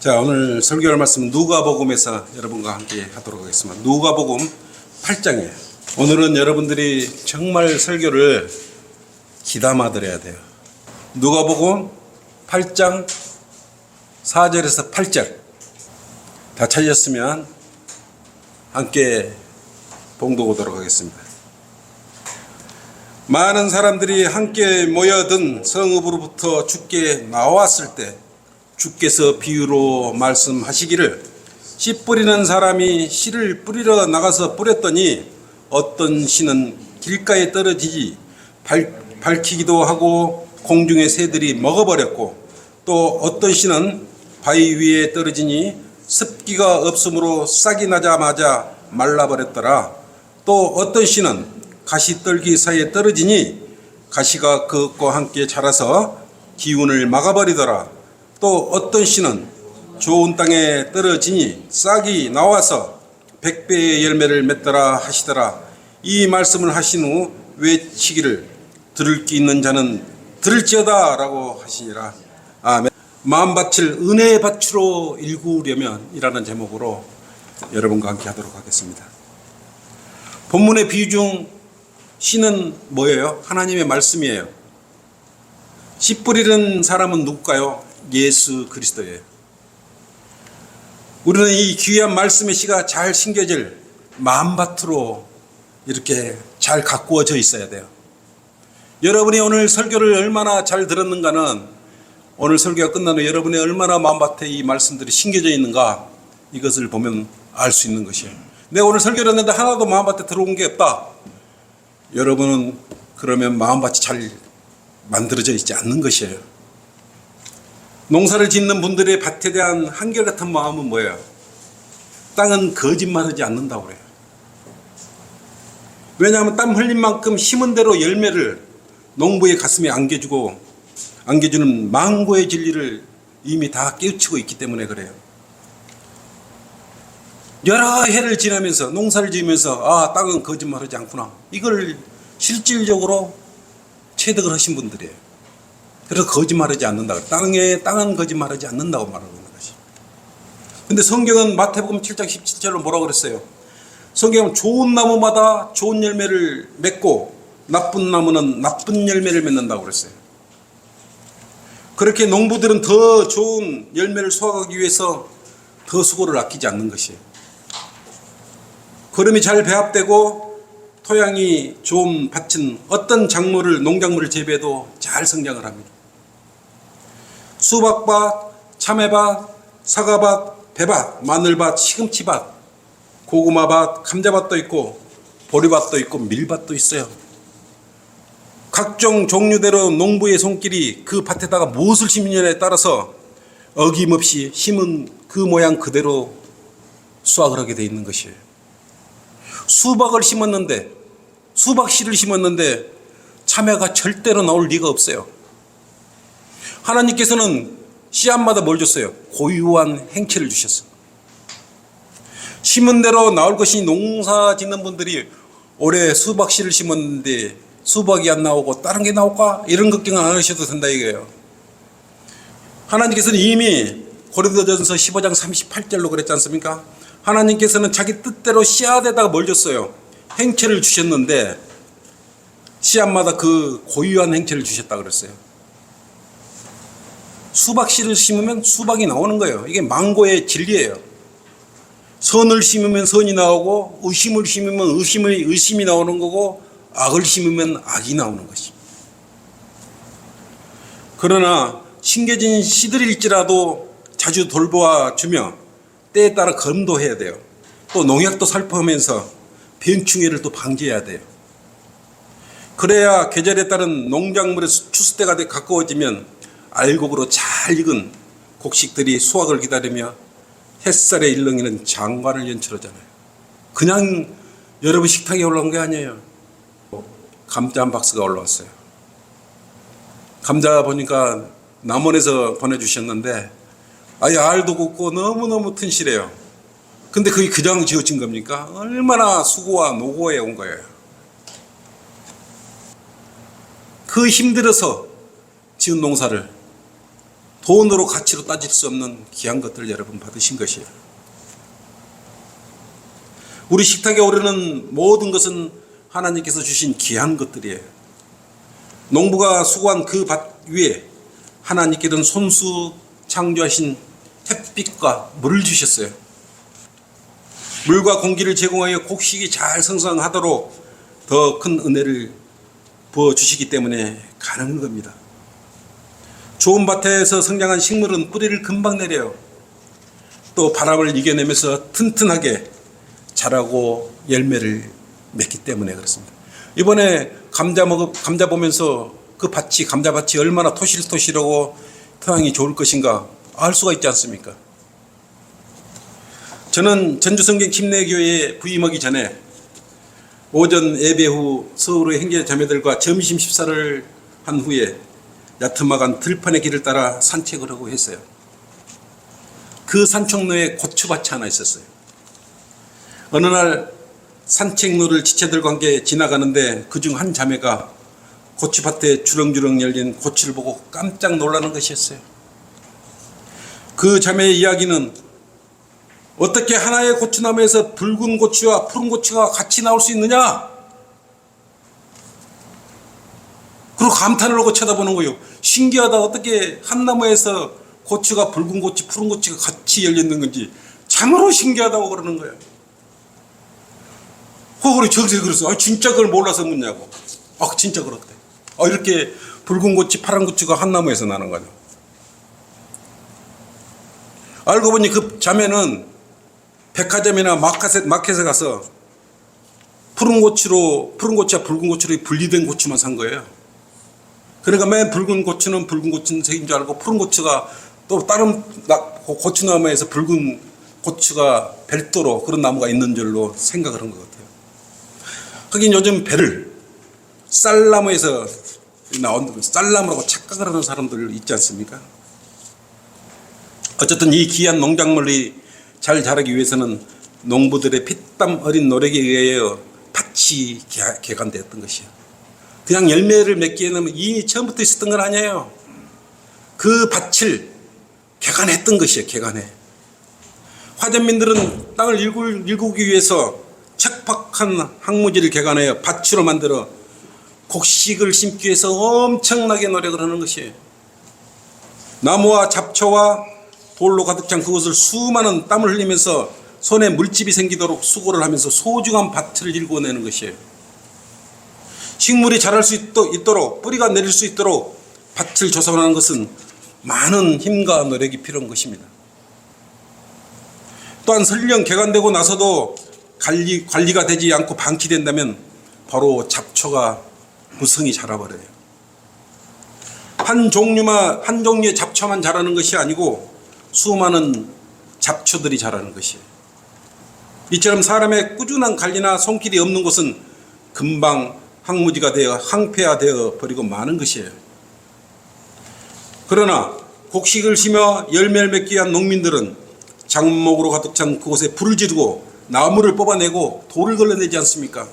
자, 오늘 설교할 말씀은 누가복음에서 여러분과 함께 하도록 하겠습니다. 누가복음 8장이에요. 오늘은 여러분들이 정말 설교를 귀담아 들어야 돼요. 누가복음 8장 4절에서 8절 다 찾으셨으면 함께 봉독하도록 하겠습니다. 많은 사람들이 함께 모여든 성읍으로부터 주께 나왔을 때 주께서 비유로 말씀하시기를 씨 뿌리는 사람이 씨를 뿌리러 나가서 뿌렸더니 어떤 씨는 길가에 떨어지지 밝히기도 하고 공중의 새들이 먹어버렸고 또 어떤 씨는 바위 위에 떨어지니 습기가 없으므로 싹이 나자마자 말라버렸더라. 또 어떤 씨는 가시떨기 사이에 떨어지니 가시가 그것과 함께 자라서 기운을 막아버리더라. 또 어떤 씨는 좋은 땅에 떨어지니 싹이 나와서 100배의 열매를 맺더라 하시더라. 이 말씀을 하신 후 외치기를 들을 귀 있는 자는 들을지어다 라고 하시니라. 아멘. 마음밭을 은혜의 밭으로 일구려면 이라는 제목으로 여러분과 함께 하도록 하겠습니다. 본문의 비유 중 씨는 뭐예요? 하나님의 말씀이에요. 씨 뿌리는 사람은 누굴까요? 예수 그리스도예요. 우리는 이 귀한 말씀의 씨가 잘 심겨질 마음밭으로 이렇게 잘 가꾸어져 있어야 돼요. 여러분이 오늘 설교를 얼마나 잘 들었는가는 오늘 설교가 끝난 후 여러분의 얼마나 마음밭에 이 말씀들이 심겨져 있는가 이것을 보면 알 수 있는 것이에요. 내가 오늘 설교를 했는데 하나도 마음밭에 들어온 게 없다. 여러분은 그러면 마음밭이 잘 만들어져 있지 않는 것이에요. 농사를 짓는 분들의 밭에 대한 한결같은 마음은 뭐예요? 땅은 거짓말하지 않는다고 그래요. 왜냐하면 땀 흘린 만큼 심은 대로 열매를 농부의 가슴에 안겨주는 망고의 진리를 이미 다 깨우치고 있기 때문에 그래요. 여러 해를 지나면서 농사를 지으면서 아, 땅은 거짓말하지 않구나. 이걸 실질적으로 체득을 하신 분들이에요. 그래서 거짓말하지 않는다. 땅은 거짓말하지 않는다고 말하는 것이. 근데 성경은 마태복음 7장 17절로 뭐라고 그랬어요? 성경은 좋은 나무마다 좋은 열매를 맺고 나쁜 나무는 나쁜 열매를 맺는다고 그랬어요. 그렇게 농부들은 더 좋은 열매를 수확하기 위해서 더 수고를 아끼지 않는 것이에요. 거름이 잘 배합되고 토양이 좋은 밭은 어떤 농작물을 재배해도 잘 성장을 합니다. 수박밭, 참외밭, 사과밭, 배밭, 마늘밭, 시금치밭, 고구마밭, 감자밭도 있고 보리밭도 있고 밀밭도 있어요. 각종 종류대로 농부의 손길이 그 밭에다가 무엇을 심느냐에 따라서 어김없이 심은 그 모양 그대로 수확을 하게 되어 있는 것이에요. 수박씨를 심었는데 참외가 절대로 나올 리가 없어요. 하나님께서는 씨앗마다 뭘 줬어요? 고유한 행체를 주셨어요. 심은 대로 나올 것이 농사 짓는 분들이 올해 수박씨를 심었는데 수박이 안 나오고 다른 게 나올까? 이런 걱정 안 하셔도 된다 이거예요. 하나님께서는 이미 고린도전서 15장 38절로 그랬지 않습니까? 하나님께서는 자기 뜻대로 씨앗에다가 뭘 줬어요? 행체를 주셨는데 씨앗마다 그 고유한 행체를 주셨다 그랬어요. 수박씨를 심으면 수박이 나오는 거예요. 이게 망고의 진리예요. 선을 심으면 선이 나오고 의심을 심으면 의심이 나오는 거고 악을 심으면 악이 나오는 것입니다. 그러나 심겨진 씨들일지라도 자주 돌보아 주며 때에 따라 검도해야 돼요. 또 농약도 살포하면서 병충해를 또 방지해야 돼요. 그래야 계절에 따른 농작물의 추수 때가 가까워지면 알곡으로 잘 익은 곡식들이 수확을 기다리며 햇살에 일렁이는 장관을 연출하잖아요. 그냥 여러분 식탁에 올라온 게 아니에요. 감자 한 박스가 올라왔어요. 감자 보니까 남원에서 보내주셨는데 아예 알도 굵고 너무너무 튼실해요. 근데 그게 그냥 지어진 겁니까? 얼마나 수고와 노고에 온 거예요. 그 힘들어서 지은 농사를 돈으로 가치로 따질 수 없는 귀한 것들을 여러분 받으신 것이에요. 우리 식탁에 오르는 모든 것은 하나님께서 주신 귀한 것들이에요. 농부가 수고한 그 밭 위에 하나님께서는 손수 창조하신 햇빛과 물을 주셨어요. 물과 공기를 제공하여 곡식이 잘 성장하도록 더 큰 은혜를 부어주시기 때문에 가능한 겁니다. 좋은 밭에서 성장한 식물은 뿌리를 금방 내려요. 또 바람을 이겨내면서 튼튼하게 자라고 열매를 맺기 때문에 그렇습니다. 이번에 감자 보면서 그 감자밭이 얼마나 토실토실하고 토양이 좋을 것인가 알 수가 있지 않습니까? 저는 전주성경 침례교회에 부임하기 전에 오전 예배 후 서울의 형제 자매들과 점심 식사를 한 후에 야트막한 들판의 길을 따라 산책을 하고 했어요. 그 산책로에 고추밭이 하나 있었어요. 어느 날 산책로를 지체들과 함께 지나가는데 그중 한 자매가 고추밭에 주렁주렁 열린 고추를 보고 깜짝 놀라는 것이었어요. 그 자매의 이야기는 어떻게 하나의 고추나무에서 붉은 고추와 푸른 고추가 같이 나올 수 있느냐? 그리고 감탄을 하고 쳐다보는 거예요. 신기하다. 어떻게 한 나무에서 고추가 붉은 고추, 푸른 고추가 같이 열렸는 건지 참으로 신기하다고 그러는 거예요. 그래 정세 그랬어. 진짜 그걸 몰라서 묻냐고. 진짜 그렇대. 이렇게 붉은 고추, 파란 고추가 한 나무에서 나는 거죠. 알고 보니 그 자매는 백화점이나 마켓에 가서 푸른 고추와 붉은 고추로 분리된 고추만 산 거예요. 그러니까 맨 붉은 고추는 붉은 고추 색인 줄 알고 푸른 고추가 또 다른 고추나무에서 붉은 고추가 별도로 그런 나무가 있는 줄로 생각을 한 것 같아요. 하긴 요즘 배를 쌀나무에서 나온 쌀나무라고 착각을 하는 사람들 있지 않습니까? 어쨌든 이 귀한 농작물이 잘 자라기 위해서는 농부들의 피땀 어린 노력에 의하여 밭이 개간되었던 것이에요. 그냥 열매를 맺기에는 이미 처음부터 있었던 건 아니에요. 그 밭을 개간했던 것이에요. 개간해. 화전민들은 땅을 일구기 위해서 척박한 항무지를 개간하여 밭으로 만들어 곡식을 심기 위해서 엄청나게 노력을 하는 것이에요. 나무와 잡초와 돌로 가득 찬 그곳을 수많은 땀을 흘리면서 손에 물집이 생기도록 수고를 하면서 소중한 밭을 일궈내는 것이에요. 식물이 자랄 수 있도록 뿌리가 내릴 수 있도록 밭을 조성하는 것은 많은 힘과 노력이 필요한 것입니다. 또한 설령 개간되고 나서도 관리가 되지 않고 방치된다면 바로 잡초가 무성히 자라버려요. 한 종류의 잡초만 자라는 것이 아니고 수많은 잡초들이 자라는 것이에요. 이처럼 사람의 꾸준한 관리나 손길이 없는 곳은 금방 항무지가 되어 항폐화되어 버리고 마는 것이에요. 그러나 곡식을 심어 열매를 맺기 위한 농민들은 작목으로 가득 찬 그곳에 불을 지르고 나무를 뽑아내고 돌을 걸러내지 않습니까?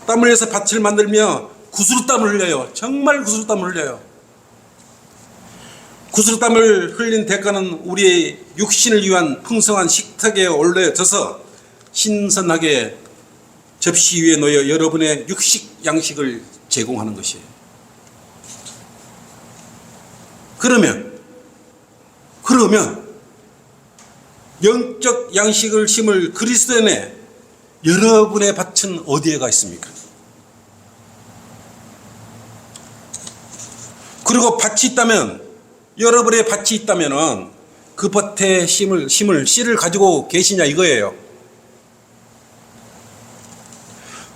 땀을 흘려서 밭을 만들며 구스루땀을 흘려요. 정말 구스루땀을 흘려요. 구스루땀을 흘린 대가는 우리의 육신을 위한 풍성한 식탁에 올려져서 신선하게 접시 위에 놓여 여러분의 육식 양식을 제공하는 것이에요. 그러면 영적 양식을 심을 그리스도인의 여러분의 밭은 어디에 가 있습니까? 그리고 밭이 있다면, 여러분의 밭이 있다면 그 밭에 심을 씨를 가지고 계시냐 이거예요.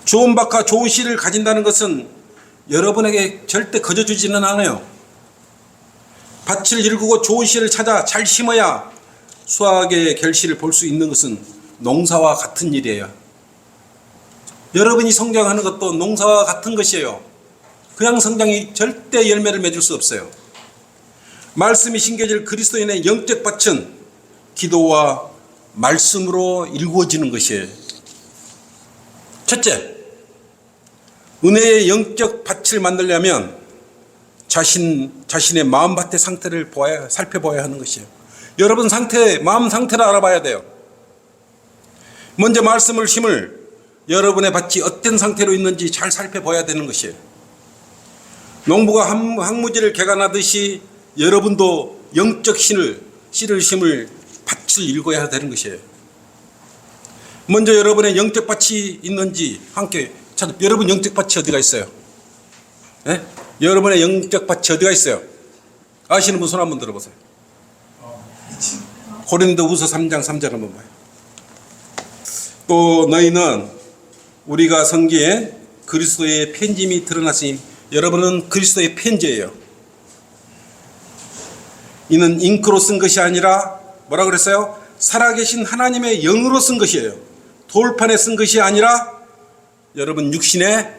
좋은 밭과 좋은 씨를 가진다는 것은 여러분에게 절대 거저주지는 않아요. 밭을 일구고 좋은 씨를 찾아 잘 심어야 수확의 결실을 볼 수 있는 것은 농사와 같은 일이에요. 여러분이 성장하는 것도 농사와 같은 것이에요. 그냥 성장이 절대 열매를 맺을 수 없어요. 말씀이 심겨질 그리스도인의 영적 밭은 기도와 말씀으로 일구어지는 것이에요. 첫째, 은혜의 영적 밭을 만들려면 자신의 마음밭의 상태를 살펴봐야 하는 것이에요. 여러분 마음 상태를 알아봐야 돼요. 먼저 말씀을 심을 여러분의 밭이 어떤 상태로 있는지 잘 살펴봐야 되는 것이에요. 농부가 항무지를 개간하듯이 여러분도 영적 씨를 심을 밭을 일궈야 되는 것이에요. 먼저 여러분의 영적 밭이 있는지 함께 찾아. 여러분 영적 밭이 어디가 있어요? 네? 여러분의 영적 밭이 어디가 있어요? 아시는 분 손 한번 들어보세요. 고린도후서 3장 3절 한번 봐요. 또 너희는 우리가 성기에 그리스도의 편짐이 드러났으니 여러분은 그리스도의 편지예요. 이는 잉크로 쓴 것이 아니라 뭐라 그랬어요? 살아계신 하나님의 영으로 쓴 것이에요. 돌판에 쓴 것이 아니라 여러분 육신의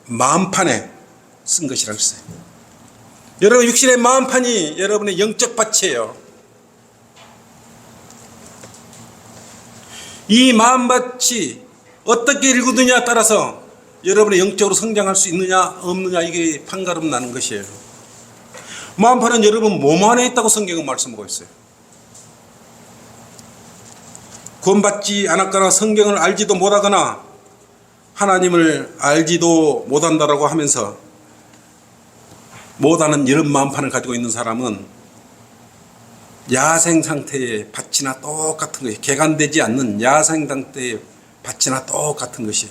마음판에 쓴 것이라고 했어요. 여러분 육신의 마음판이 여러분의 영적 밭이에요. 이 마음밭이 어떻게 일구느냐에 따라서 여러분의 영적으로 성장할 수 있느냐 없느냐 이게 판가름 나는 것이에요. 마음판은 여러분 몸 안에 있다고 성경은 말씀하고 있어요. 구원받지 않았거나 성경을 알지도 못하거나 하나님을 알지도 못한다라고 하면서 못하는 이런 마음판을 가지고 있는 사람은 야생 상태의 밭이나 똑같은 것이 개간되지 않는 야생 상태의 밭이나 똑같은 것이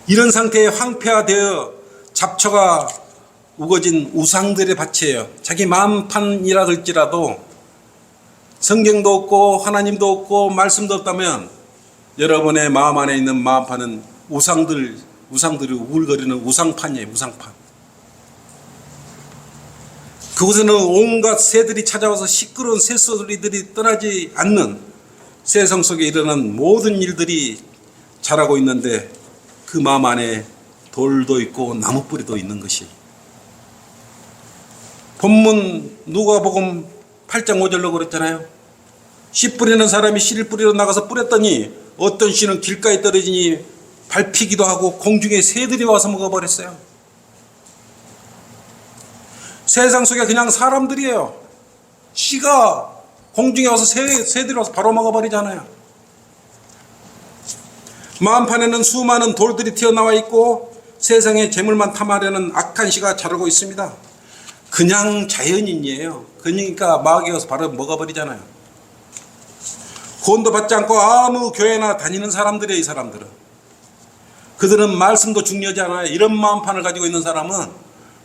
이런 상태에 황폐화되어 잡초가 우거진 우상들의 밭이에요. 자기 마음판이라 할지라도 성경도 없고 하나님도 없고 말씀도 없다면 여러분의 마음 안에 있는 마음판은 우상들이 우글거리는 우상판이에요. 우상판. 그곳에는 온갖 새들이 찾아와서 시끄러운 새소리들이 떠나지 않는 세상 속에 일어난 모든 일들이 자라고 있는데 그 마음 안에 돌도 있고 나무뿌리도 있는 것이 본문 누가복음 8장 5절로 그랬잖아요. 씨 뿌리는 사람이 씨를 뿌리러 나가서 뿌렸더니 어떤 씨는 길가에 떨어지니 밟히기도 하고 공중에 새들이 와서 먹어버렸어요. 세상 속에 그냥 사람들이에요. 씨가 공중에 와서 새들이 와서 바로 먹어버리잖아요. 마음판에는 수많은 돌들이 튀어나와 있고 세상의 재물만 탐하려는 악한 씨가 자라고 있습니다. 그냥 자연인이에요. 그러니까 마귀가 와서 바로 먹어버리잖아요. 구원도 받지 않고 아무 교회나 다니는 사람들이에요. 이 사람들은. 그들은 말씀도 중요하지 않아요. 이런 마음판을 가지고 있는 사람은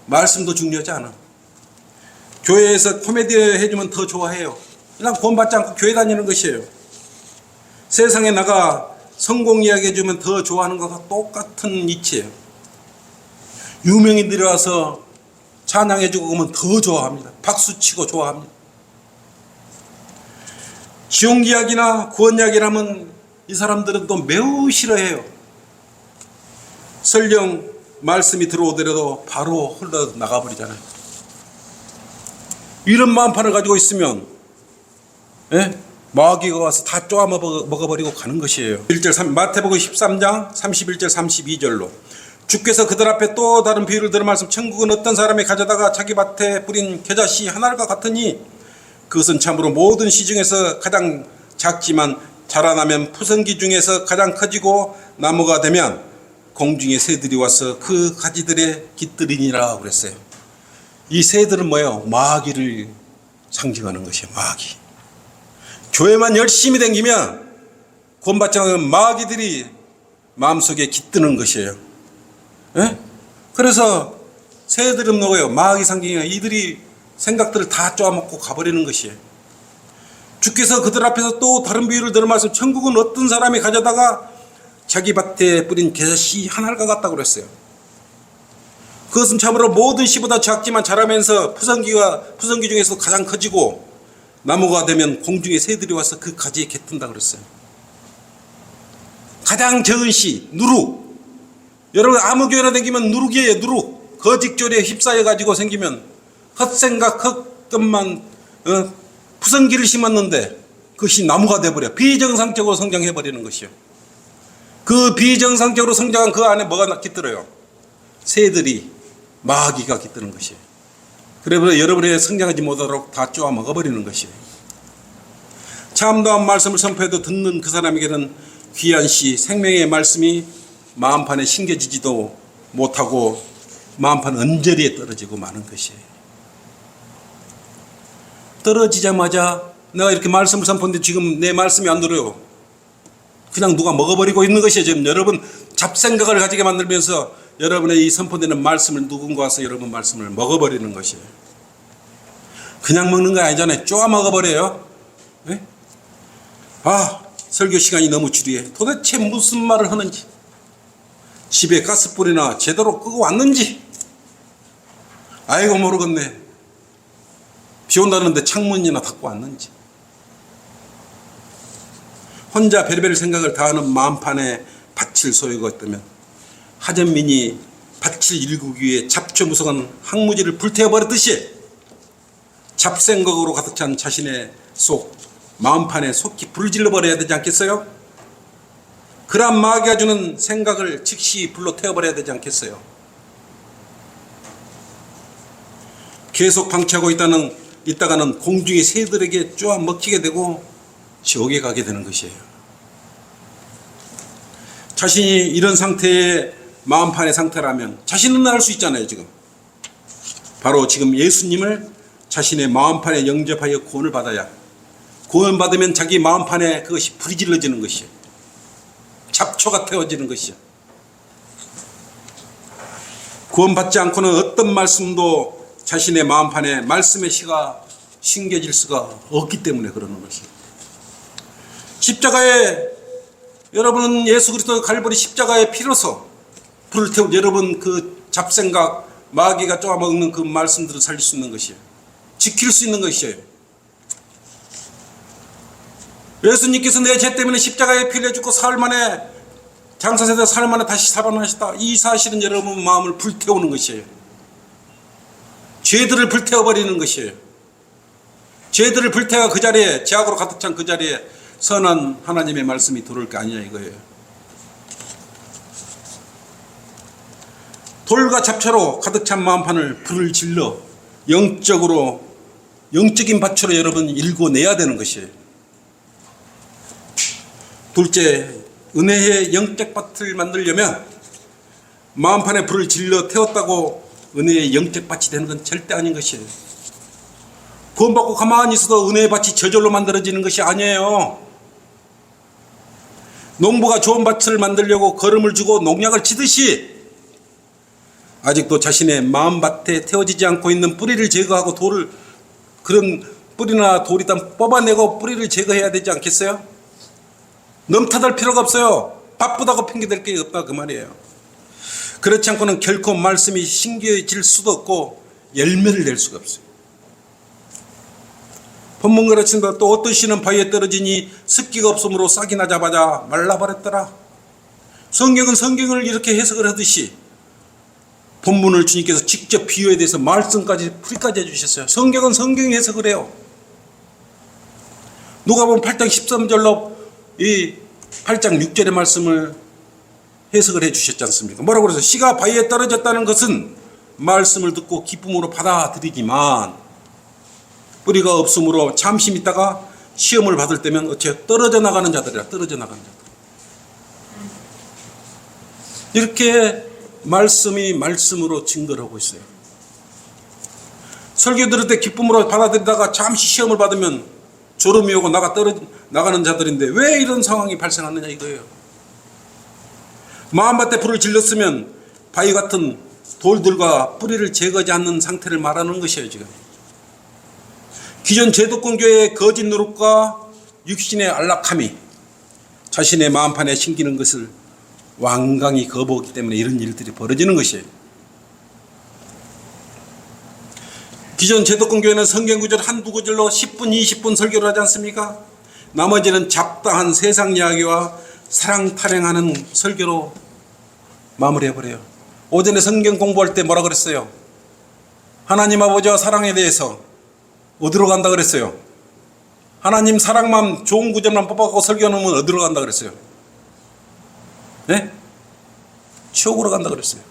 말씀도 중요하지 않아. 교회에서 코미디 해주면 더 좋아해요. 그냥 구원 받지 않고 교회 다니는 것이에요. 세상에 나가 성공 이야기 해주면 더 좋아하는 것과 똑같은 이치예요. 유명인들이 와서 찬양해주고 그러면 더 좋아합니다. 박수치고 좋아합니다. 지옥 이야기나 구원 이야기를 하면 이 사람들은 또 매우 싫어해요. 설령 말씀이 들어오더라도 바로 흘러나가버리잖아요. 이런 마음판을 가지고 있으면 마귀가 와서 다 쪼아 먹어버리고 가는 것이에요. 1절 마태복음 13장 31절 32절로 주께서 그들 앞에 또 다른 비유를 들어 말씀 천국은 어떤 사람이 가져다가 자기 밭에 뿌린 겨자씨 하나가 같으니 그것은 참으로 모든 씨 중에서 가장 작지만 자라나면 푸성기 중에서 가장 커지고 나무가 되면 공중의 새들이 와서 그 가지들에 깃들이니라 그랬어요. 이 새들은 뭐예요? 마귀를 상징하는 것이에요. 마귀. 교회만 열심히 다니면 구원받지 않으면 마귀들이 마음속에 깃드는 것이에요. 그래서 새들은 뭐예요? 마귀 상징이에요. 이들이 생각들을 다 쪼아먹고 가버리는 것이에요. 주께서 그들 앞에서 또 다른 비유를 들어 말씀 천국은 어떤 사람이 가져다가 자기 밭에 뿌린 겨자씨 하나가 같다고 그랬어요. 그것은 참으로 모든 씨보다 작지만 자라면서 푸성기 중에서 가장 커지고 나무가 되면 공중에 새들이 와서 그 가지에 깃든다 그랬어요. 가장 적은 씨, 누룩. 여러분 아무 교회나 다니면 누룩이에요. 누룩. 거짓교리에 휩싸여 가지고 생기면 헛생각 헛것만 푸성기를 심었는데 그것이 나무가 돼버려. 비정상적으로 성장해버리는 것이요. 그 비정상적으로 성장한 그 안에 뭐가 깃들어요? 새들이 마귀가 깃드는 것이에요. 그래서 여러분의 성장하지 못하도록 다 쪼아 먹어버리는 것이에요. 참다운 말씀을 선포해도 듣는 그 사람에게는 귀한 씨 생명의 말씀이 마음판에 심겨지지도 못하고 마음판 언저리에 떨어지고 마는 것이에요. 떨어지자마자 내가 이렇게 말씀을 선포했는데 지금 내 말씀이 안 들어요. 그냥 누가 먹어버리고 있는 것이에요. 지금 여러분 잡생각을 가지게 만들면서 여러분의 이 선포되는 말씀을 누군가 와서 여러분 말씀을 먹어버리는 것이에요. 그냥 먹는 거 아니잖아요. 쪼아 먹어버려요. 네? 설교 시간이 너무 지루해. 도대체 무슨 말을 하는지, 집에 가스불이나 제대로 끄고 왔는지, 아이고 모르겠네. 비 온다는데 창문이나 닫고 왔는지. 혼자 별별 생각을 다하는 마음판에 바칠 소유가 있다면 하전민이 밭을 일구기 위해 잡초무성한 항무지를 불태워버렸듯이 잡생각으로 가득 찬 자신의 마음판에 속히 불을 질러버려야 되지 않겠어요? 그러한 마귀가 주는 생각을 즉시 불로 태워버려야 되지 않겠어요? 계속 방치하고 있다가는 공중의 새들에게 쪼아 먹히게 되고 지옥에 가게 되는 것이에요. 자신이 이런 상태의 마음판의 상태라면 자신은 알 수 있잖아요. 지금 바로 지금 예수님을 자신의 마음판에 영접하여 구원을 받아야, 구원받으면 자기 마음판에 그것이 불이 질러지는 것이에요. 잡초가 태워지는 것이에요. 구원받지 않고는 어떤 말씀도 자신의 마음판에 말씀의 씨가 심겨질 수가 없기 때문에 그러는 것이에요. 십자가에 여러분은 예수 그리스도 갈보리 십자가의 피로서 불을 태우고 여러분 그 잡생각 마귀가 쪼아먹는 그 말씀들을 살릴 수 있는 것이에요. 지킬 수 있는 것이에요. 예수님께서 내 죄 때문에 십자가에 피를 내주고 사흘 만에 장사세대 사흘 만에 다시 살아나셨다. 이 사실은 여러분 마음을 불태우는 것이에요. 죄들을 불태워버리는 것이에요. 죄들을 불태워 그 자리에, 죄악으로 가득 찬 그 자리에 선한 하나님의 말씀이 들어올 게 아니냐 이거예요. 돌과 잡초로 가득 찬 마음판을 불을 질러 영적인 밭으로 여러분 일궈내야 되는 것이에요. 둘째, 은혜의 영적 밭을 만들려면 마음판에 불을 질러 태웠다고 은혜의 영적 밭이 되는 건 절대 아닌 것이에요. 구원받고 가만히 있어도 은혜의 밭이 저절로 만들어지는 것이 아니에요. 농부가 좋은 밭을 만들려고 거름을 주고 농약을 치듯이 아직도 자신의 마음밭에 태워지지 않고 있는 뿌리를 제거하고 그런 뿌리나 돌 일단 뽑아내고 뿌리를 제거해야 되지 않겠어요? 넘타들 필요가 없어요. 바쁘다고 핑계댈 게 없다 그 말이에요. 그렇지 않고는 결코 말씀이 신겨질 수도 없고 열매를 낼 수가 없어요. 본문 그렇습니다. 또 어떤 씨는 바위에 떨어지니 습기가 없으므로 싹이 나자마자 말라버렸더라. 성경은 성경을 이렇게 해석을 하듯이 본문을 주님께서 직접 비유에 대해서 말씀까지 풀이까지 해주셨어요. 성경은 성경 해석을 해요. 누가복음 8장 13절로 이 8장 6절의 말씀을 해석을 해주셨지 않습니까? 뭐라고 그래서 씨가 바위에 떨어졌다는 것은 말씀을 듣고 기쁨으로 받아들이지만 뿌리가 없으므로 잠시 있다가 시험을 받을 때면 어째 떨어져 나가는 자들이라. 떨어져 나가는 자들. 이렇게 말씀이 말씀으로 증거를 하고 있어요. 설교 들을 때 기쁨으로 받아들이다가 잠시 시험을 받으면 졸음이 오고 나가는 자들인데 왜 이런 상황이 발생하느냐 이거예요. 마음밭에 불을 질렀으면 바위 같은 돌들과 뿌리를 제거하지 않는 상태를 말하는 것이에요. 지금 기존 제도권교회의 거짓 노릇과 육신의 안락함이 자신의 마음판에 심기는 것을 완강히 거부하기 때문에 이런 일들이 벌어지는 것이에요. 기존 제도권교회는 성경구절 한두 구절로 10분 20분 설교를 하지 않습니까? 나머지는 잡다한 세상 이야기와 사랑 타령하는 설교로 마무리해버려요. 오전에 성경 공부할 때 뭐라 그랬어요? 하나님 아버지와 사랑에 대해서 어디로 간다 그랬어요? 하나님 사랑만 좋은 구절만 뽑아갖고 설교하면 어디로 간다 그랬어요? 네? 지옥으로 간다 그랬어요.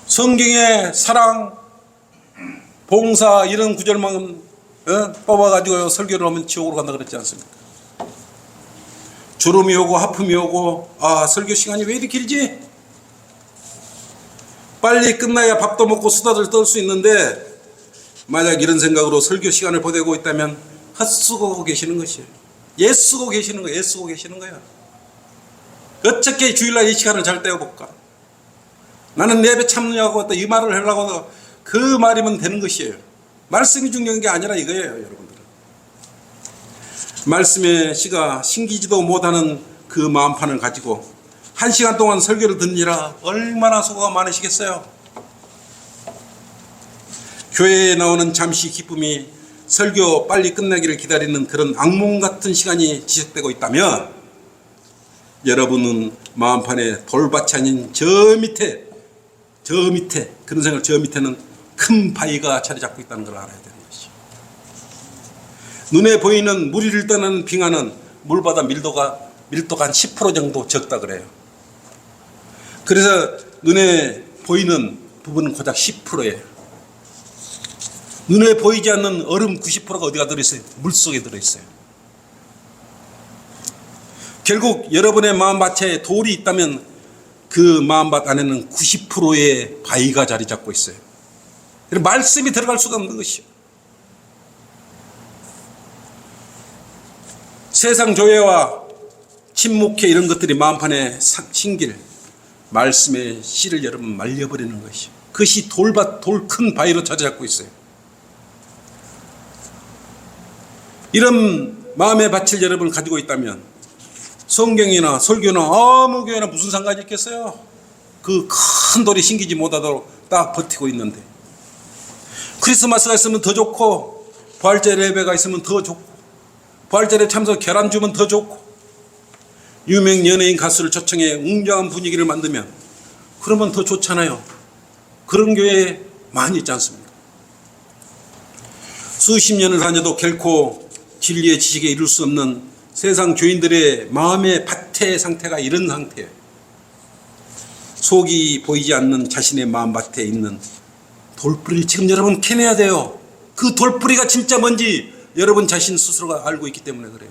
성경의 사랑, 봉사 이런 구절만 뽑아가지고 설교를 하면 지옥으로 간다 그랬지 않습니까? 졸음이 오고 하품이 오고 설교 시간이 왜 이렇게 길지? 빨리 끝나야 밥도 먹고 수다를 떨 수 있는데 만약 이런 생각으로 설교 시간을 보내고 있다면 헛쓰고 계시는 것이에요. 애쓰고 계시는 거예요. 애쓰고 계시는 거예요. 어떻게 주일날 이 시간을 잘 떼어볼까? 나는 예배 참여하고 또 이 말을 하려고 그 말이면 되는 것이에요. 말씀이 중요한 게 아니라 이거예요. 여러분들. 말씀의 씨가 신기지도 못하는 그 마음판을 가지고 1시간 동안 설교를 듣느라 얼마나 수고가 많으시겠어요. 교회에 나오는 잠시 기쁨이 설교 빨리 끝나기를 기다리는 그런 악몽 같은 시간이 지속되고 있다면 여러분은 마음판에 돌밭이 아닌 저 밑에 그런 생각, 저 밑에는 큰 바위가 자리 잡고 있다는 걸 알아야 되는 것이죠. 눈에 보이는 무리를 떠나는 빙하는 물보다 밀도가 한 10% 정도 적다 그래요. 그래서 눈에 보이는 부분은 고작 10%예요. 눈에 보이지 않는 얼음 90%가 어디가 들어있어요? 물속에 들어있어요. 결국 여러분의 마음밭에 돌이 있다면 그 마음밭 안에는 90%의 바위가 자리 잡고 있어요. 말씀이 들어갈 수가 없는 것이요. 세상 조회와 침묵회 이런 것들이 마음판에 심길 말씀의 씨를 여러분 말려버리는 것이요. 그것이 돌 큰 바위로 자리 잡고 있어요. 이런 마음의 밭을 여러분 가지고 있다면 성경이나 설교나 아무 교회나 무슨 상관이 있겠어요? 그 큰 돌이 심기지 못하도록 딱 버티고 있는데 크리스마스가 있으면 더 좋고 부활절 예배가 있으면 더 좋고 부활절에 참석 계란 주면 더 좋고 유명 연예인 가수를 초청해 웅장한 분위기를 만들면 그러면 더 좋잖아요. 그런 교회 많이 있지 않습니까? 수십 년을 다녀도 결코 진리의 지식에 이룰 수 없는 세상 교인들의 마음의 밭의 상태가 이런 상태예요. 속이 보이지 않는 자신의 마음밭에 있는 돌뿌리를 지금 여러분 캐내야 돼요. 그 돌뿌리가 진짜 뭔지 여러분 자신 스스로가 알고 있기 때문에 그래요.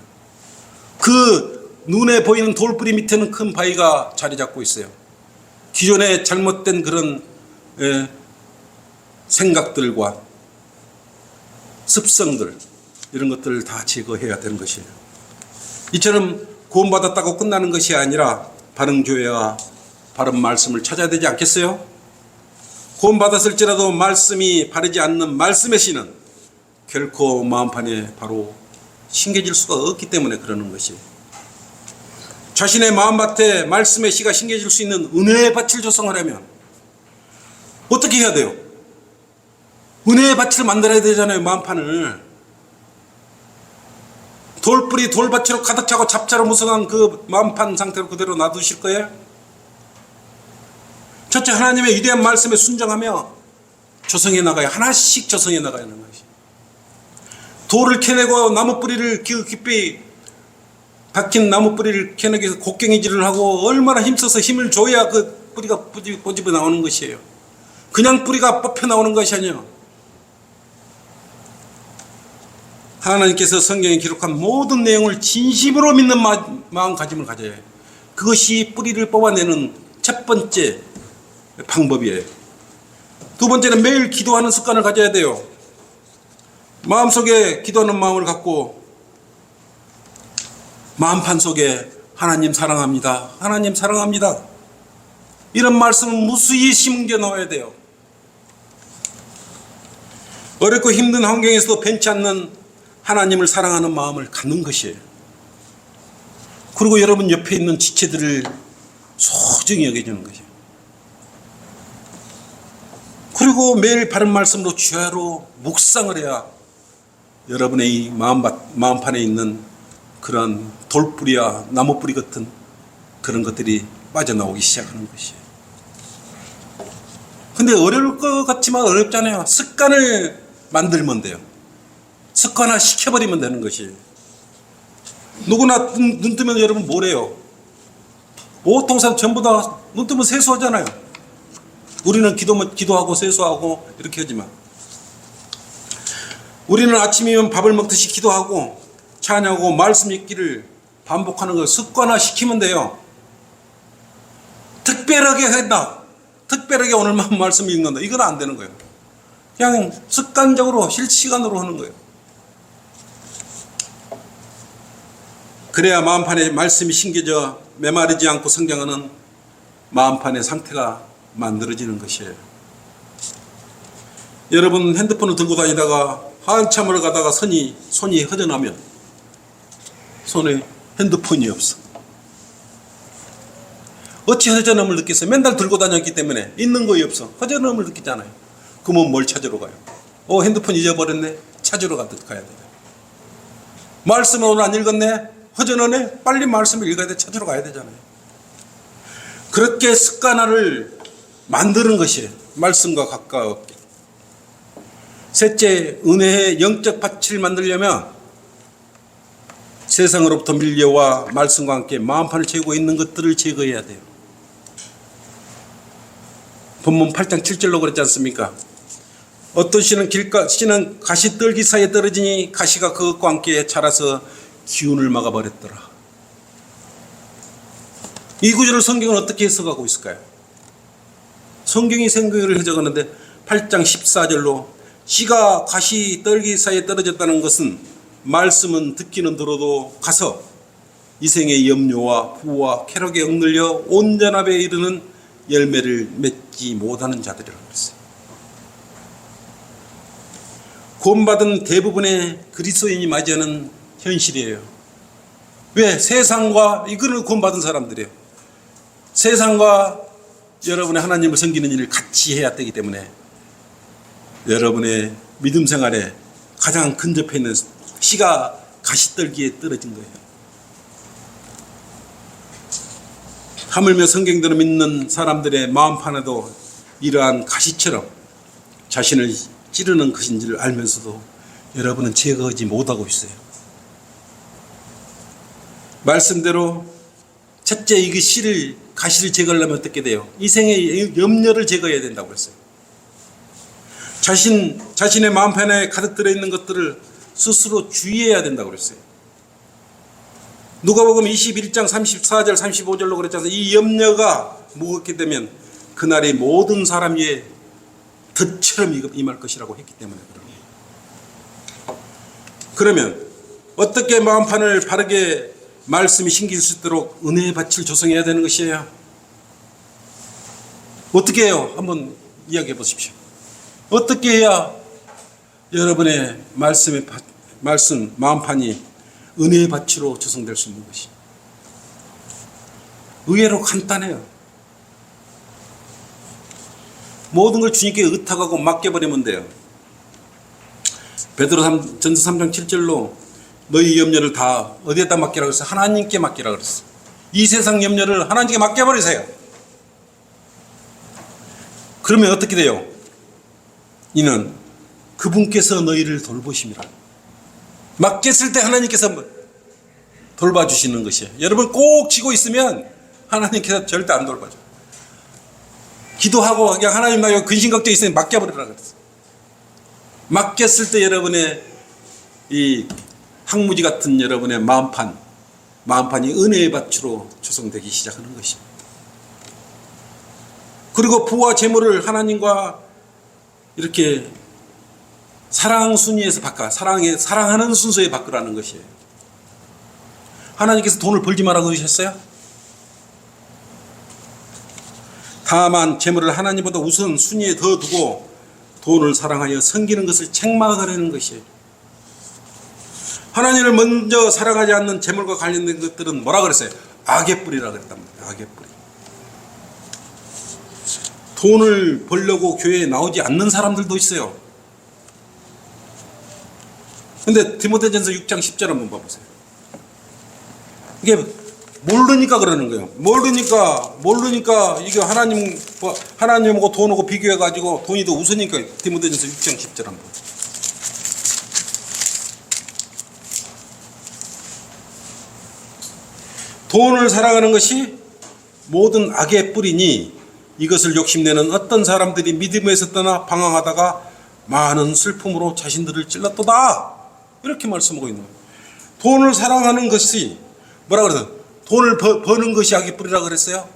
그 눈에 보이는 돌뿌리 밑에는 큰 바위가 자리 잡고 있어요. 기존에 잘못된 그런 생각들과 습성들, 이런 것들을 다 제거해야 되는 것이에요. 이처럼 구원받았다고 끝나는 것이 아니라 바른 교회와 바른 말씀을 찾아야 되지 않겠어요? 구원받았을지라도 말씀이 바르지 않는 말씀의 씨는 결코 마음판에 바로 심겨질 수가 없기 때문에 그러는 것이에요. 자신의 마음밭에 말씀의 씨가 심겨질 수 있는 은혜의 밭을 조성하려면 어떻게 해야 돼요? 은혜의 밭을 만들어야 되잖아요. 마음판을. 돌뿌리 돌밭으로 가득 차고 잡자로 무성한 그 마음판 상태로 그대로 놔두실 거예요? 첫째, 하나님의 위대한 말씀에 순종하며 조성해 나가야, 하나씩 조성해 나가야 하는 것이. 돌을 캐내고 나무 뿌리를 깊이 박힌 나무 뿌리를 캐내기 위해서 곡괭이질을 하고 얼마나 힘써서 힘을 줘야 그 뿌리가 꼬집어 나오는 것이에요. 그냥 뿌리가 뽑혀 나오는 것이 아니에요. 하나님께서 성경에 기록한 모든 내용을 진심으로 믿는 마음가짐을 가져야 해요. 그것이 뿌리를 뽑아내는 첫 번째 방법이에요. 두 번째는 매일 기도하는 습관을 가져야 돼요. 마음속에 기도하는 마음을 갖고 마음판 속에 하나님 사랑합니다. 하나님 사랑합니다. 이런 말씀을 무수히 심겨 넣어야 돼요. 어렵고 힘든 환경에서도 변치 않는 하나님을 사랑하는 마음을 갖는 것이에요. 그리고 여러분 옆에 있는 지체들을 소중히 여겨주는 것이에요. 그리고 매일 바른 말씀으로 주야로 묵상을 해야 여러분의 이 마음판에 있는 그런 돌뿌리와 나무뿌리 같은 그런 것들이 빠져나오기 시작하는 것이에요. 근데 어려울 것 같지만 어렵잖아요. 습관을 만들면 돼요. 습관화 시켜버리면 되는 것이에요. 누구나 눈 뜨면 여러분 뭐래요? 보통 사람 전부 다 눈 뜨면 세수하잖아요. 우리는 기도하고 세수하고 이렇게 하지만 우리는 아침이면 밥을 먹듯이 기도하고 찬양하고 말씀 읽기를 반복하는 걸 습관화 시키면 돼요. 특별하게 한다. 특별하게 오늘만 말씀 읽는다. 이건 안 되는 거예요. 그냥 습관적으로 실시간으로 하는 거예요. 그래야 마음판에 말씀이 심겨져 메마르지 않고 성장하는 마음판의 상태가 만들어지는 것이에요. 여러분 핸드폰을 들고 다니다가 한참을 가다가 손이 허전하면 손에 핸드폰이 없어. 어찌 허전함을 느끼세요? 맨날 들고 다녔기 때문에 있는 거이 없어. 허전함을 느끼잖아요. 그러면 뭘 찾으러 가요? 핸드폰 잊어버렸네. 찾으러 가야 돼. 말씀을 오늘 안 읽었네. 허전하네. 빨리 말씀을 읽어야 돼. 찾으러 가야 되잖아요. 그렇게 습관화를 만드는 것이 말씀과 가까웠게. 셋째, 은혜의 영적 밭을 만들려면 세상으로부터 밀려와 말씀과 함께 마음판을 채우고 있는 것들을 제거해야 돼요. 본문 8장 7절로 그랬지 않습니까? 어떤 씨는 가시 뜰기 사이에 떨어지니 가시가 그것과 함께 자라서 기운을 막아버렸더라. 이 구절을 성경은 어떻게 해석하고 있을까요? 성경이 생각을 해석하는데 8장 14절로 씨가 가시 떨기 사이에 떨어졌다는 것은 말씀은 듣기는 들어도 가서 이생의 염려와 부와 쾌락에 억눌려 온전함에 이르는 열매를 맺지 못하는 자들이라고 했어요. 구원받은 대부분의 그리스도인이 맞이하는 현실이에요. 왜? 세상과 이거는 구원받은 사람들이에요. 세상과 여러분의 하나님을 섬기는 일을 같이 해야 되기 때문에 여러분의 믿음 생활에 가장 근접해 있는 씨가 가시떨기에 떨어진 거예요. 하물며 성경대로 믿는 사람들의 마음판에도 이러한 가시처럼 자신을 찌르는 것인지를 알면서도 여러분은 제거하지 못하고 있어요. 말씀대로 첫째 이게 가시를 제거하려면 어떻게 돼요? 이 생의 염려를 제거해야 된다고 했어요. 자신의 마음편에 가득 들어있는 것들을 스스로 주의해야 된다고 그랬어요. 누가복음 21장 34절 35절로 그랬잖아요. 이 염려가 무겁게 되면 그날이 모든 사람 위에 덫처럼 임할 것이라고 했기 때문에 그런 거예요. 그러면 어떻게 마음판을 바르게 말씀이 신길 수 있도록 은혜의 밭을 조성해야 되는 것이에요? 어떻게 해요? 한번 이야기해 보십시오. 어떻게 해야 여러분의 말씀 마음판이 은혜의 밭으로 조성될 수 있는 것이? 의외로 간단해요. 모든 걸 주님께 의탁하고 맡겨버리면 돼요. 베드로 전서 3장 7절로 너희 염려를 다 어디에다 맡기라고 했어요? 하나님께 맡기라고 그랬어요. 이 세상 염려를 하나님께 맡겨버리세요. 그러면 어떻게 돼요? 이는 그분께서 너희를 돌보심이라. 맡겼을 때 하나님께서 돌봐주시는 것이에요. 여러분 꼭 쥐고 있으면 하나님께서 절대 안 돌봐줘요. 기도하고 그냥 하나님 나 근심 걱정 있으면 맡겨버리라고 그랬어요. 맡겼을 때 여러분의 이 항무지 같은 여러분의 마음판이 은혜의 밭으로 조성되기 시작하는 것입니다. 그리고 부와 재물을 하나님과 이렇게 사랑 순위에서 사랑하는 순서에 바꾸라는 것이에요. 하나님께서 돈을 벌지 말라고 그러셨어요? 다만 재물을 하나님보다 우선 순위에 더 두고 돈을 사랑하여 섬기는 것을 책망하려는 것이에요. 하나님을 먼저 사랑하지 않는 재물과 관련된 것들은 뭐라 그랬어요? 악의 뿌리라 그랬단 말이에요. 악의 뿌리. 돈을 벌려고 교회에 나오지 않는 사람들도 있어요. 근데 디모데전서 6장 10절 한번 봐보세요. 이게 모르니까 그러는 거예요. 모르니까 이게 하나님하고 돈하고 비교해가지고 돈이 더 우선이니까. 디모데전서 6장 10절 한번. 돈을 사랑하는 것이 모든 악의 뿌리니 이것을 욕심내는 어떤 사람들이 믿음에서 떠나 방황하다가 많은 슬픔으로 자신들을 찔렀도다. 이렇게 말씀하고 있는 거예요. 돈을 사랑하는 것이 뭐라 그래서 돈을 버는 것이 악의 뿌리라고 그랬어요?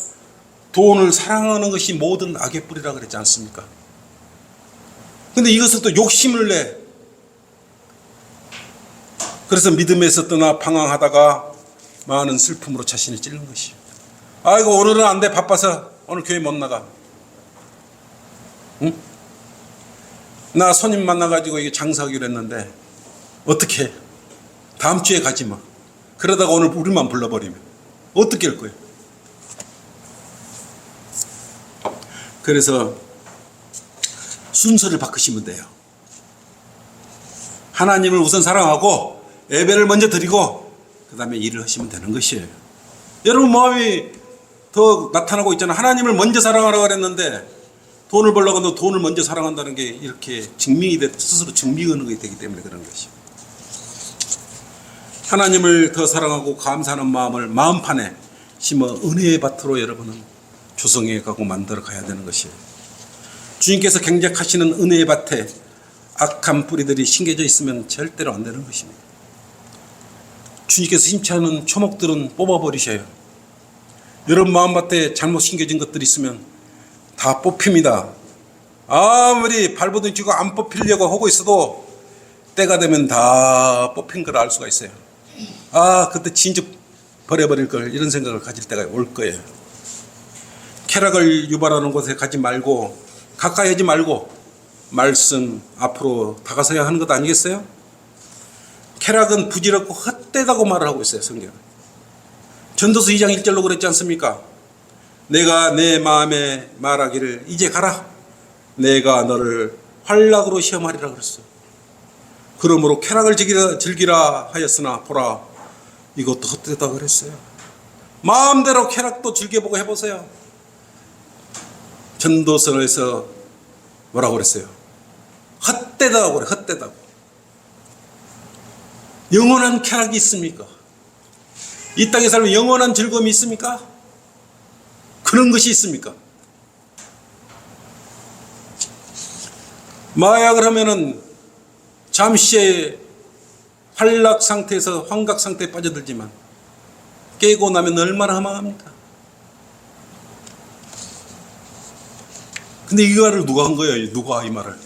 돈을 사랑하는 것이 모든 악의 뿌리라고 그랬지 않습니까? 근데 이것을 또 욕심을 내. 그래서 믿음에서 떠나 방황하다가 많은 슬픔으로 자신을 찔른 것이에요. 아이고 오늘은 안 돼, 바빠서 오늘 교회 못 나가. 응? 나 손님 만나가지고 이게 장사하기로 했는데 어떻게 해? 다음 주에 가지 마. 그러다가 오늘 우리만 불러버리면 어떻게 할 거예요? 그래서 순서를 바꾸시면 돼요. 하나님을 우선 사랑하고 예배를 먼저 드리고 그 다음에 일을 하시면 되는 것이에요. 여러분 마음이 더 나타나고 있잖아요. 하나님을 먼저 사랑하라고 그랬는데 돈을 벌려고 하면 돈을 먼저 사랑한다는 게 이렇게 스스로 증명하는 것이 되기 때문에 그런 것이에요. 하나님을 더 사랑하고 감사하는 마음을 마음판에 심어 은혜의 밭으로 여러분은 조성해 가고 만들어 가야 되는 것이에요. 주님께서 경작하시는 은혜의 밭에 악한 뿌리들이 심겨져 있으면 절대로 안 되는 것입니다. 주님께서 심지 않은 초목들은 뽑아버리셔요. 여러분 마음밭에 잘못 심겨진 것들이 있으면 다 뽑힙니다. 아무리 발버둥치고 안 뽑히려고 하고 있어도 때가 되면 다 뽑힌 걸 알 수가 있어요. 그때 진즉 버려버릴 걸, 이런 생각을 가질 때가 올 거예요. 쾌락을 유발하는 곳에 가지 말고, 가까이 하지 말고 말씀 앞으로 다가서야 하는 것 아니겠어요? 쾌락은 부질없고 헛되다고 말을 하고 있어요, 성경은. 전도서 2장 1절로 그랬지 않습니까? 내가 내 마음에 말하기를 이제 가라. 내가 너를 활락으로 시험하리라 그랬어. 그러므로 쾌락을 즐기라 하였으나 보라, 이것도 헛되다 그랬어요. 마음대로 쾌락도 즐겨보고 해보세요. 전도서에서 뭐라고 그랬어요? 헛되다고 그래, 헛되다고. 영원한 쾌락이 있습니까? 이 땅에 살면 영원한 즐거움이 있습니까? 그런 것이 있습니까? 마약을 하면은 잠시의 환락 상태에서 환각 상태에 빠져들지만 깨고 나면 얼마나 허망합니까? 근데 이 말을 누가 한 거예요? 누가 이 말을?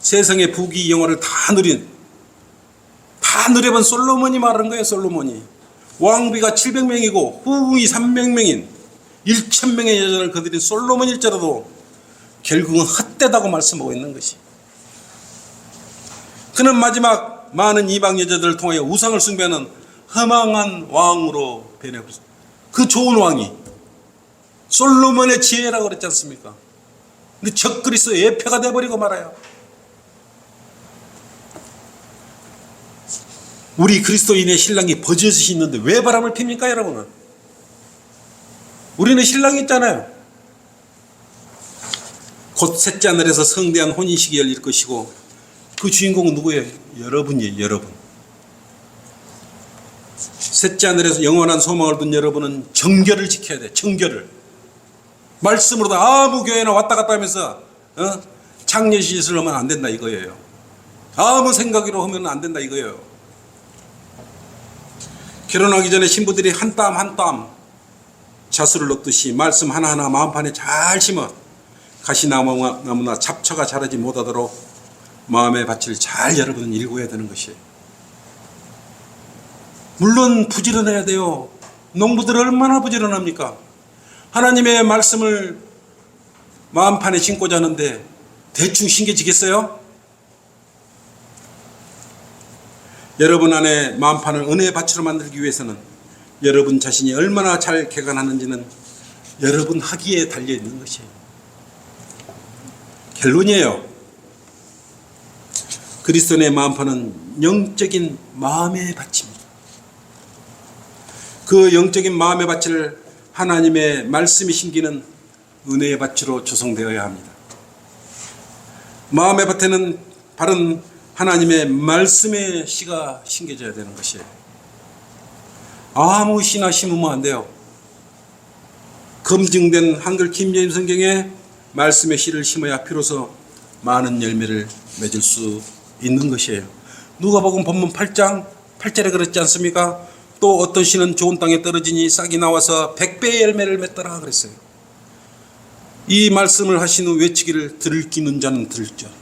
세상의 부귀 영화를 다 누려본 솔로몬이 말한 거예요. 솔로몬이. 왕비가 700명이고 후궁이 300명인 1000명의 여자를 거느린 솔로몬일지라도 결국은 헛되다고 말씀하고 있는 것이. 그는 마지막 많은 이방 여자들을 통하여 우상을 숭배하는 허망한 왕으로 변해버렸습니다. 그 좋은 왕이 솔로몬의 지혜라고 그랬지 않습니까? 근데 적그리스도의 예표가 되어버리고 말아요. 우리 그리스도인의 신랑이 버젓이 있는데 왜 바람을 핍니까, 여러분은? 우리는 신랑이 있잖아요. 곧 셋째 하늘에서 성대한 혼인식이 열릴 것이고 그 주인공은 누구예요? 여러분이에요. 여러분. 셋째 하늘에서 영원한 소망을 둔 여러분은 정결을 지켜야 돼. 정결을. 말씀으로도 아무 교회나 왔다 갔다 하면서 창녀짓을 하면 안 된다 이거예요. 아무 생각으로 하면 안 된다 이거예요. 결혼하기 전에 신부들이 한 땀 한 땀 자수를 넣듯이 말씀 하나하나 마음판에 잘 심어 가시나무나 잡초가 자라지 못하도록 마음의 밭을 잘 여러분은 일궈야 되는 것이에요. 물론 부지런해야 돼요. 농부들 얼마나 부지런합니까? 하나님의 말씀을 마음판에 심고자 하는데 대충 심겨지겠어요? 여러분 안에 마음판을 은혜의 밭으로 만들기 위해서는 여러분 자신이 얼마나 잘 개간하는지는 여러분 하기에 달려있는 것이에요. 결론이에요. 그리스도인의 마음판은 영적인 마음의 밭입니다. 그 영적인 마음의 밭을 하나님의 말씀이 심기는 은혜의 밭으로 조성되어야 합니다. 마음의 밭에는 바른 하나님의 말씀의 씨가 심겨져야 되는 것이에요. 아무 씨나 심으면 안 돼요. 검증된 한글 킴제임 성경에 말씀의 씨를 심어야 비로소 많은 열매를 맺을 수 있는 것이에요. 누가복음 본문 8장 8절에 그랬지 않습니까? 또 어떤 씨는 좋은 땅에 떨어지니 싹이 나와서 100배의 열매를 맺더라 그랬어요. 이 말씀을 하신 후 외치기를 들기는 자는 들을지어다.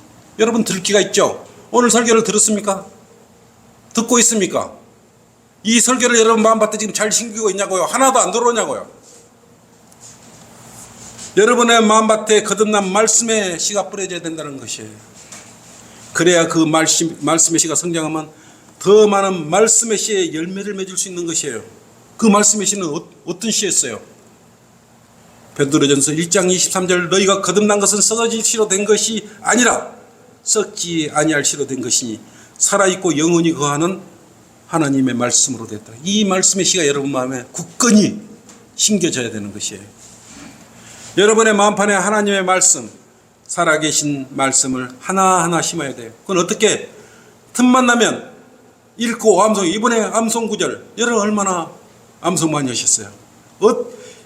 여러분 들을 기가 있죠? 오늘 설교를 들었습니까? 듣고 있습니까? 이 설교를 여러분 마음밭에 지금 잘 심기고 있냐고요? 하나도 안 들어오냐고요? 여러분의 마음밭에 거듭난 말씀의 씨가 뿌려져야 된다는 것이에요. 그래야 그 말씀의 씨가 성장하면 더 많은 말씀의 씨의 열매를 맺을 수 있는 것이에요. 그 말씀의 씨는 어떤 씨였어요? 베드로전서 1장 23절 너희가 거듭난 것은 썩어질 씨로 된 것이 아니라 썩지 아니할 씨로 된 것이니 살아있고 영원히 거하는 하나님의 말씀으로 됐다. 이 말씀의 씨가 여러분 마음에 굳건히 심겨져야 되는 것이에요. 여러분의 마음판에 하나님의 말씀, 살아계신 말씀을 하나하나 심어야 돼요. 그건 어떻게? 틈만 나면 읽고 암송, 이번에 암송 구절 여러분 얼마나 암송 많이 하셨어요?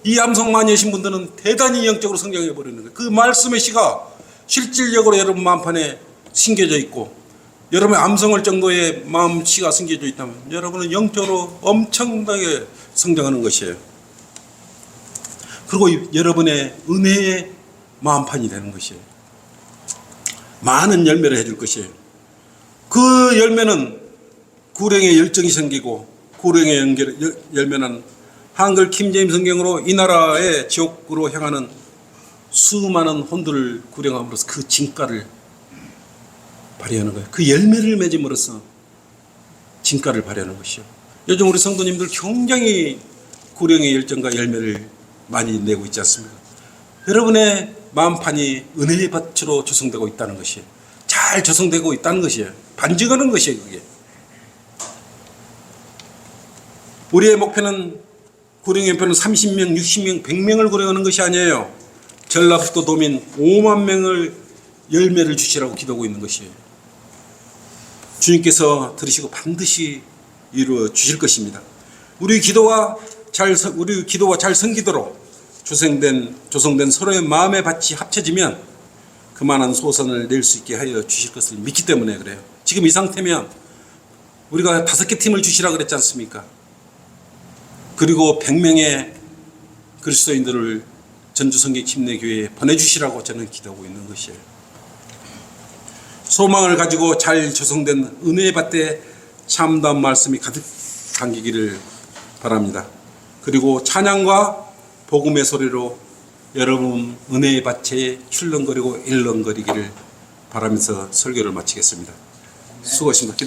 이 암송 많이 하신 분들은 대단히 영적으로 성장해 버리는 거예요. 그 말씀의 씨가 실질적으로 여러분 마음판에 심겨져 있고 여러분의 암송할 정도의 마음 씨가 심겨져 있다면 여러분은 영적으로 엄청나게 성장하는 것이에요. 그리고 여러분의 은혜의 마음판이 되는 것이에요. 많은 열매를 해줄 것이에요. 그 열매는 구령의 열정이 생기고 구령의 열매는 한글 킴제임 성경으로 이 나라의 지옥으로 향하는 수많은 혼들을 구령함으로써 그 진가를 발휘하는 거예요. 그 열매를 맺음으로써 진가를 발휘하는 것이요. 요즘 우리 성도님들 굉장히 구령의 열정과 열매를 많이 내고 있지 않습니까? 여러분의 마음판이 은혜의 밭으로 조성되고 있다는 것이에요. 잘 조성되고 있다는 것이에요. 반증하는 것이에요. 그게. 우리의 목표는 구령의 목표는 30명, 60명, 100명을 구령하는 것이 아니에요. 전라북도 도민 5만 명을 열매를 주시라고 기도하고 있는 것이에요. 주님께서 들으시고 반드시 이루어 주실 것입니다. 우리 기도와 잘 섬기도록 조성된 서로의 마음의 밭이 합쳐지면 그만한 소선을 낼 수 있게 하여 주실 것을 믿기 때문에 그래요. 지금 이 상태면 우리가 5개 팀을 주시라 그랬지 않습니까? 그리고 100명의 그리스도인들을 전주성객 침례교회에 보내주시라고 저는 기도하고 있는 것이에요. 소망을 가지고 잘 조성된 은혜의 밭에 참다운 말씀이 가득 담기기를 바랍니다. 그리고 찬양과 복음의 소리로 여러분 은혜의 밭에 출렁거리고 일렁거리기를 바라면서 설교를 마치겠습니다. 수고하셨습니다.